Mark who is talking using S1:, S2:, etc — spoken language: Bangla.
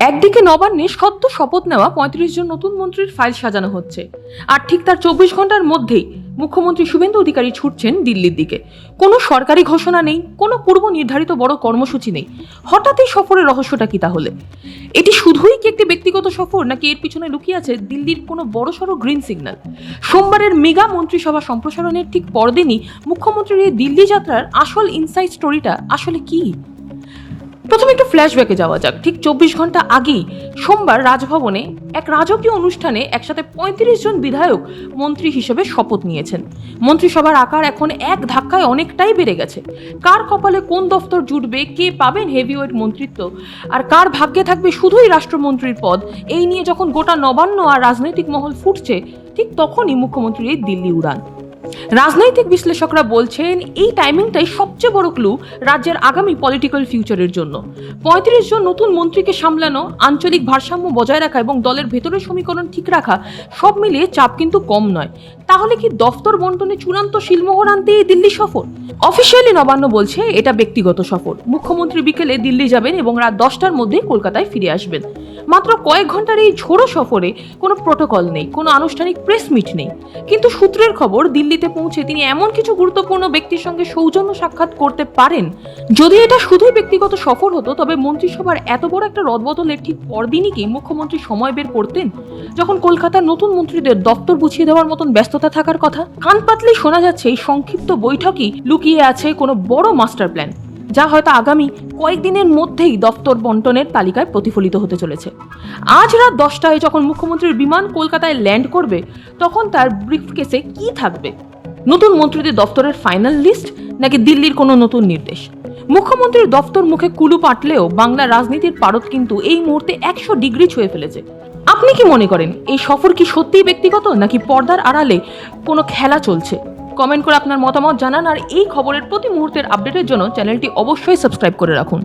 S1: একদিকে নবান্নে সদ্য শপথ নেওয়া ৩৫ জন নতুন মন্ত্রীর ফাইল সাজানো হচ্ছে, আর ঠিক তার ২৪ ঘন্টার মধ্যেই মুখ্যমন্ত্রী শুভেন্দু অধিকারী ছুটছেন দিল্লির দিকে। কোনো সরকারি ঘোষণা নেই, কোনো পূর্ব নির্ধারিত বড় কর্মসূচি নেই। হঠাৎই সফরের রহস্যটা কি তাহলে? এটি শুধুই কি একটি ব্যক্তিগত সফর, নাকি এর পিছনে লুকিয়ে আছে দিল্লির কোনো বড়সড় গ্রিন সিগন্যাল? সোমবারের মেগা মন্ত্রিসভা সম্প্রসারণের ঠিক পরদিনই মুখ্যমন্ত্রীর এই দিল্লি যাত্রার আসল ইনসাইড স্টোরিটা আসলে কি? প্রথমে একটু ফ্ল্যাশব্যাকে যাওয়া যাক। ঠিক ২৪ ঘন্টা আগেই সোমবার রাজভবনে এক রাজকীয় অনুষ্ঠানে একসাথে ৩৫ জন বিধায়ক মন্ত্রী হিসেবে শপথ নিয়েছেন। মন্ত্রিসভার আকার এখন এক ধাক্কায় অনেকটাই বেড়ে গেছে। কার কপালে কোন দফতর জুটবে, কে পাবেন হেভিওয়েট মন্ত্রিত্ব, আর কার ভাগ্যে থাকবে শুধুই রাষ্ট্রমন্ত্রীর পদ, এই নিয়ে যখন গোটা নবান্ন আর রাজনৈতিক মহল ফুটছে, ঠিক তখনই মুখ্যমন্ত্রীর এই দিল্লি উড়ান। রাজনৈতিক বিশ্লেষকরা বলছেন এই টাইমিংটাই সবচেয়ে বড় ক্লু রাজ্যের আগামী পলিটিক্যাল ফিউচারের জন্য। ৩৫ জন নতুন মন্ত্রীকে সামলানো, আঞ্চলিক ভারসাম্য বজায় রাখা এবং দলের ভেতরের সমীকরণ ঠিক রাখা, সব মিলিয়ে চাপ কিন্তু কম নয়। তাহলে কি দফতর বন্টনে চূড়ান্ত শিলমোহর আনতে এই দিল্লি সফর? অফিসিয়ালি নবান্ন বলছে এটা ব্যক্তিগত সফর। মুখ্যমন্ত্রী বিকেলে দিল্লি যাবেন এবং রাত ১০টার মধ্যে কলকাতায় ফিরে আসবেন। মাত্র কয়েক ঘন্টার এই ঝোড়ো সফরে কোনো প্রোটোকল নেই, কোনো আনুষ্ঠানিক প্রেস মিট নেই, কিন্তু সূত্রের খবর দিল্লিতে পৌঁছে তিনি এমন কিছু গুরুত্বপূর্ণ ব্যক্তির সঙ্গে সৌজন্য সাক্ষাৎ করতে পারেন। যদি এটা শুধুই ব্যক্তিগত সফর হতো, তবে মন্ত্রিসভার এত বড় একটা রদবদলের ঠিক পরদিনই কি মুখ্যমন্ত্রী সময় বের করতেন, যখন কলকাতার নতুন মন্ত্রীদের দপ্তর গুছিয়ে দেওয়ার মতন ব্যস্ততা থাকার কথা? কান পাতলেই শোনা যাচ্ছে এই সংক্ষিপ্ত বৈঠকই লুকিয়ে আছে কোনো বড় মাস্টার প্ল্যান, যা হয়তো আগামী কয়েকদিনের মধ্যেই দফতর বন্টনের তালিকায় প্রতিফলিত হতে চলেছে। আজ রাত ১০টায় যখন মুখ্যমন্ত্রীর বিমান কলকাতায় ল্যান্ড করবে, তখন তার ব্রিফকেসে কি থাকবে? নতুন মন্ত্রীদের দফতরের ফাইনাল লিস্ট, নাকি দিল্লির কোনো নতুন নির্দেশ? মুখ্যমন্ত্রীর দফতর মুখে কুলু পাটলেও বাংলা রাজনীতির পারদ কিন্তু এই মুহূর্তে ১০০ ডিগ্রি ছুঁয়ে ফেলেছে। আপনি কি মনে করেন এই সফর কি সত্যিই ব্যক্তিগত, নাকি পর্দার আড়ালে কোনো খেলা চলছে? কমেন্ট করে আপনার মতামত জানান, আর এই খবরের প্রতি মুহূর্তের আপডেটের জন্য চ্যানেলটি অবশ্যই সাবস্ক্রাইব করে রাখুন।